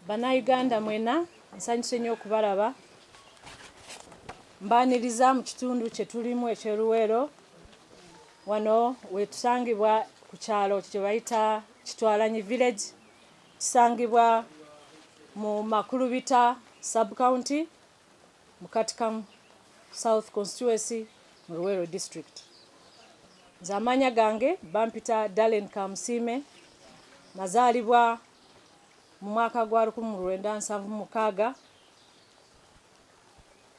Bannayuganda mwena nsanyuse nnyo okubalaba. Mbaaniriza mu kitundu kye tulimu ekyeruweero wano wetusangibwa ku kyalo kye bayita Kitwalanyi village, kisangibwa mu Makulubita sub-county mu Katikamu South constituency mu Luweero district. Nze amannya gange bampita Darlen Kamusiime, nazaalibwa mu mwaka gwa 1976.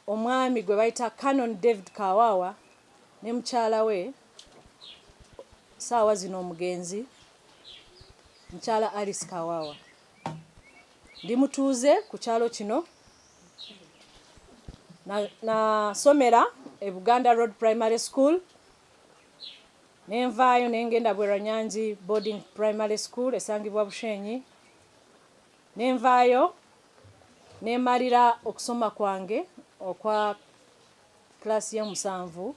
Omwami gwe bayita Canon David Kawawa ne mukyala we saawa zino omugenzi mukyala Alice Kawawa. Ndi mutuuze ku kyalo kino nasomera e Buganda Road Primary School, nenvaayo nengenda Bweranyangi Boarding Primary School esangibwa Bushenyi, nenvaayo nemalira okusoma kwange okwa klasi y'omusanvu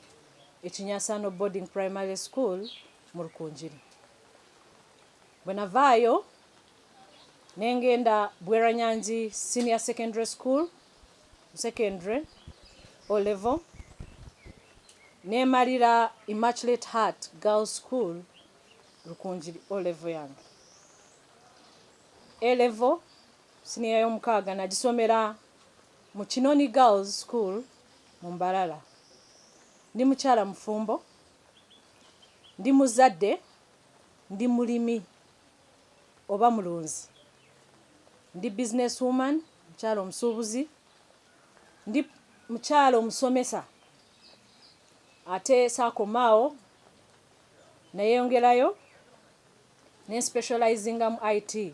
Ekinyasano Boarding Primary School mu Rukunjiri. Bwe navaayo nengenda Bweranyangi Senior Secondary School secondary O level, nemalira Immaculate Heart Girls School Rukunjiri O level yange. A level senior y'omukaaga nagisomera mu Kinoni Girls School mu Mbarara. Ndi mukyala mufumbo, ndi muzadde, ndi mulimi oba mulunzi, ndi business woman, mukyala omusuubuzi, ndi mukyala omusomesa ate saakomaawo nayeyongerayo ne specializinga mu IT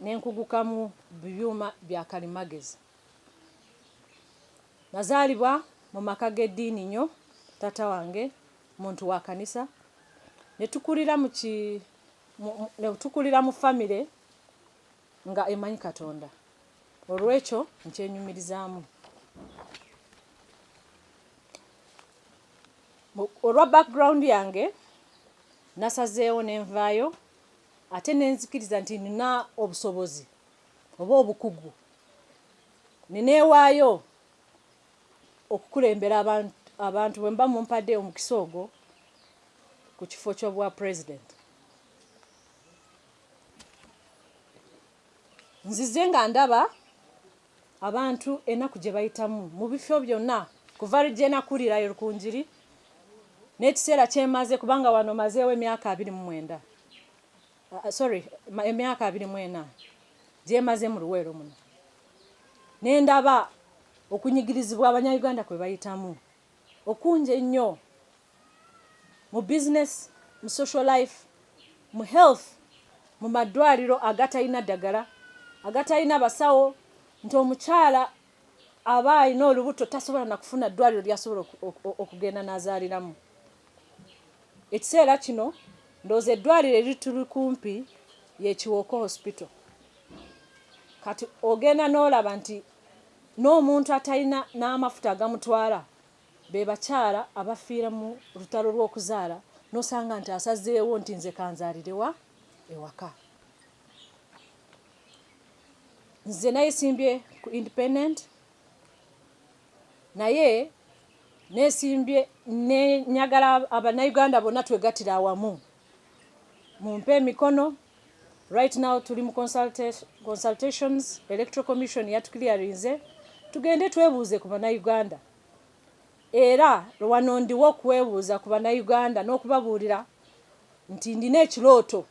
nenkuguka mu byuma bya kalimagezi. Nazaalibwa mu maka g'eddiini nnyo, tata wange muntu wa kanisa, netukulira mu famire nga emanyi Katonda. Olwekyo nkyenyumirizaamu. Olwa background yange nasazeewo nenvaayo ate nenzikiriza nti nina obusobozi oba obukugu, nineewaayo okukulembera abantu bwe mba mumpadde omukisa ogwo ku kifo ky'obwa president. Nzize nga ndaba abantu ennaku gye bayitamu mu bifo byonna kuva gye nakulira e Rukunjiri n'ekiseera kyemaze, kubanga wano mazeewo emyaka 29 emyaka 24 gyemaze mu Luweero muno. Nendaba okunyigirizibwa Abanyayuganda kwe bayitamu okunje ennyo mu business, mu social life, mu health, mu madwaliro agatalina ddagala, agatalina basawo, nti omukyala aba alina olubuto tasobola na kufuna ddwaliro lyasobola okugenda n'azaaliramu. Ekiseera kino ndowooza eddwaliro erituli kumpi ye Kiwoko Hospital. Kati ogenda n'olaba nti n'omuntu atalina n'amafuta agamutwala be bakyala abafiira mu lutalo lw'okuzaala, n'osanga nti asazeewo nti nze kanzaalirewa ewaka. Nze nayesimbye ku independent, naye nesimbye nyagala Abannayuganda bonna twegattira awamu mumpe emikono. Right now tuli mu consultations, Electoral Commission yatukiriarinze tugende twebuuze ku Bannayuganda, era wano ndiwo okwebuuza ku Bannayuganda n'okubabuulira nti ndina ekirooto,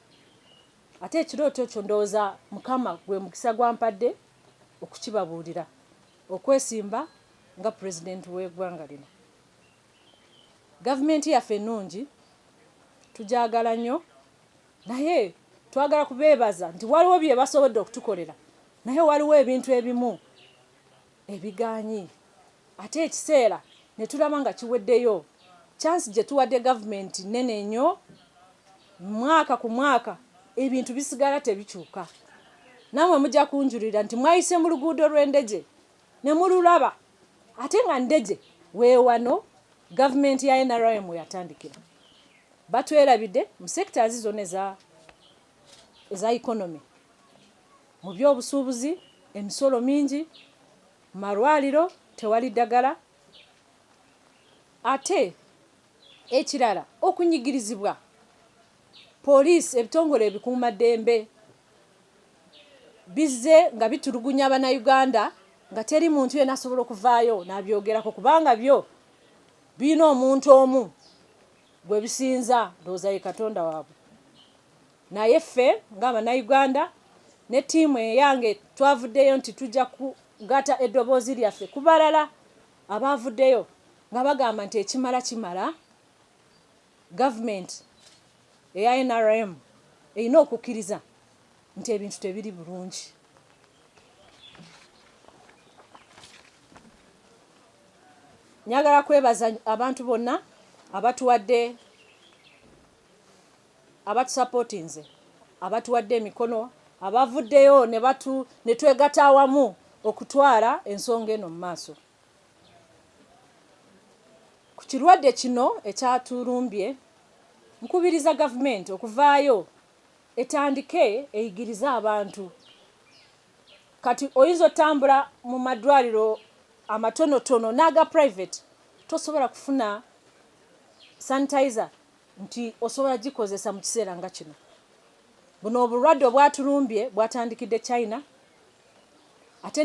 ate ekirooto ekyo ndowooza Mukama gwe mukisa gwampadde okukibabuulira, okwesimba nga president w'eggwanga lino. Gavumenti yaffe ennungi, tugyagala nnyo, naye twagala kubeebaza nti waliwo bye basobodde okutukolera, naye waliwo ebintu ebimu ebigaanyi. Ate ekiseera ne tulaba nga kiweddeyo. Chance gye tuwadde gavumenti nnene nnyo, mwaka ku mwaka ebintu bisigala tebikyuka. Namwe mujja kunjulira nti mwayise mu luguudo lw'endege ne mululaba, ate nga ndege weewano gavumenti ya NRM yatandikira. Batwerabidde mu sectors zonna eza economy. mu byobusuubuzi emisolo mingi, marwaliro tewali ddagala. Ate ekirala okunyigirizibwa poliisi, ebitongole ebikuumaddembe bizze nga bitulugunya Abannayuganda nga teri muntu yenna asobola okuvaayo n'abyogerako kubanga byo birina omuntu omu gwe bisinza, ndowooza ye Katonda waabwe. Naye ffe ng'Abannayuganda ne ttiimu eyange twavuddeyo nti tujja kugata eddoboozi lyaffe ku balala abaavuddeyo nga bagamba nti ekimala kimala. Gavumenti eya NRM erina okukkiriza nti ebintu tebiri bulungi. Njagala kwebaza abantu bonna abatuwadde, abatusapootinze, abatuwadde emikono, abavuddeyo ne twegatta awamu okutwala ensonga eno mu maaso. Ku kirwadde kino ekyatulumbye, nkubiriza gavumenti okuvaayo etandike eyigiriza abantu. Kati oyinza otambula mu madwaliro amatonotono n'aga private, tosobola kufuna sanitizer nti osobola gikozesa mu kiseera nga kino. Buno obulwadde obwatulumbye bwatandikidde China ate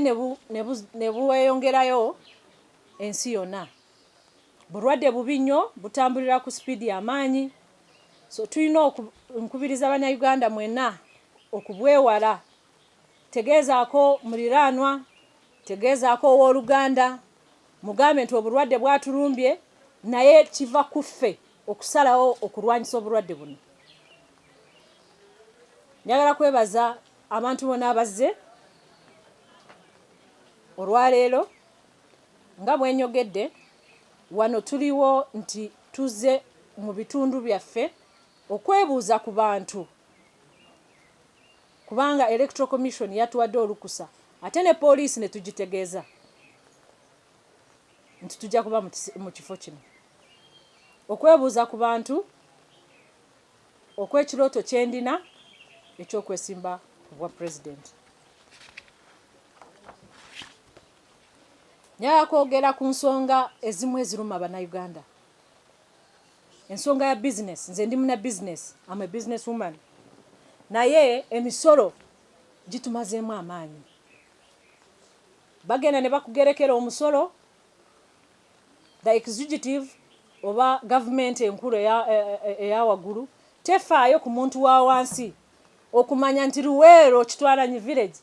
ne buweyongerayo ensi yonna. Bulwadde bubi nnyo, butambulira ku sipiidi y'amaanyi. So tulina nkubiriza Abannayuganda mwenna okubwewala. Tegeezaako muliraanwa, tegeezaako owooluganda, mugambe nti obulwadde bwatulumbye naye kiva ku ffe okusalawo okulwanyisa obulwadde buno. Njagala kwebaza abantu bonna abazze olwaleero. Nga bwenyogedde, wano tuliwo nti tuzze mu bitundu byaffe okwebuuza ku bantu, kubanga Electoral Commission yatuwadde olukusa ate ne poliisi ne tugitegeeza nti tujja kuba mu kifo kino okwebuuza ku bantu okw'ekirooto kye ndina eky'okwesimba ku bwa pulezidenti. Njagala kwogera ku nsonga ezimu eziruma Abannayuganda. Ensonga ya business. Nze ndi muna business, I'm a business woman. Naye emisolo gitumazeemu amaanyi. Bagenda ne bakugerekera omusolo, the executive oba government enkulu eya waggulu tefaayo ku muntu wa wansi okumanya nti Luweero Kitwalanyi village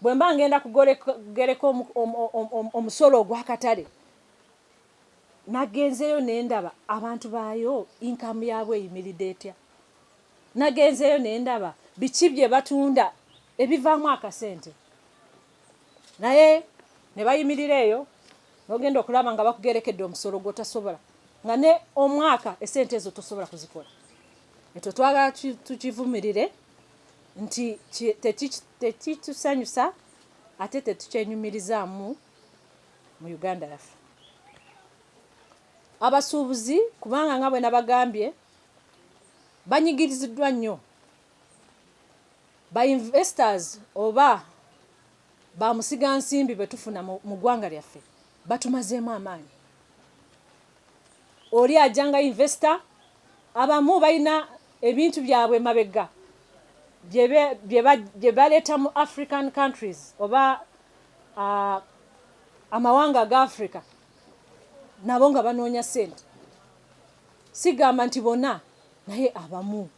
bwe mba ngenda kugereka omusolo ogw'akatale nagenzeyo nendaba abantu baayo income yaabwe eyimiridde etya. Nagenzeyo nendaba biki bye batunda ebivaamu akasente. Naye ne bayimirira eyo n'ogenda okulaba nga bakugerekedde omusolo gw'otasobola nga ne omwaka esente ezo tosobola kuzikola. Ekyo twagala tukivumirire nti tekitusanyusa ate tetukyenyumirizaamu mu Uganda yaffe. Abasuubuzi kubanga nga bwe nabagambye banyigiriziddwa nnyo. Ba investors oba ba musigansimbi be tufuna mu ggwanga lyaffe batumazeemu amaanyi. Oli ajanga investor, abamu balina ebintu byabwe mabega bye baleeta mu African countries oba amawanga ga Africa nabo nga banoonya sente. Sigamba nti bonna naye abamu.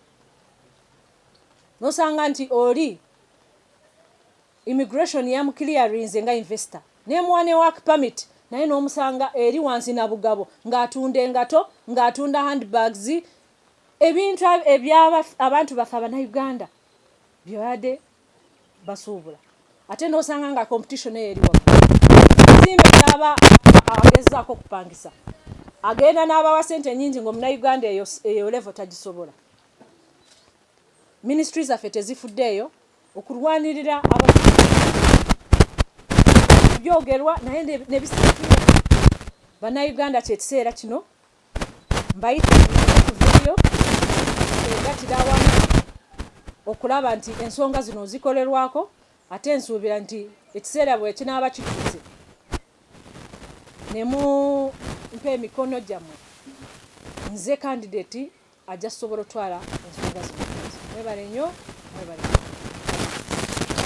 Nosanga nti oli immigration ya clearinze nga investor nemuwa ne work permit naye n'omusanga eri wansi na bugabo ng'atunda engato, ng'atunda handbags, ebintu abantu baffe Abannayuganda byabadde basuubula. Ate n'osanga nga competition eyo eri waggulu. Ekizimbe kyaba agezaako okupangisa agenda n'abawa sente nnyingi ng'Omunnayuganda eyo level tagisobola. Ministries zaffe tezifuddeeyo okulwanirira byogerwa naye ne bisikira. Bannayuganda kyekiseera kino mbayita okuvayo egatira awamu okulaba nti ensonga zino zikolerwako ate nsuubira nti ekiseera bwe kinaaba kituuse ne mu mpa emikono gyammwe nze candidate ajja kusobola otwala ensonga zino. Mwebale nnyo, mwebale.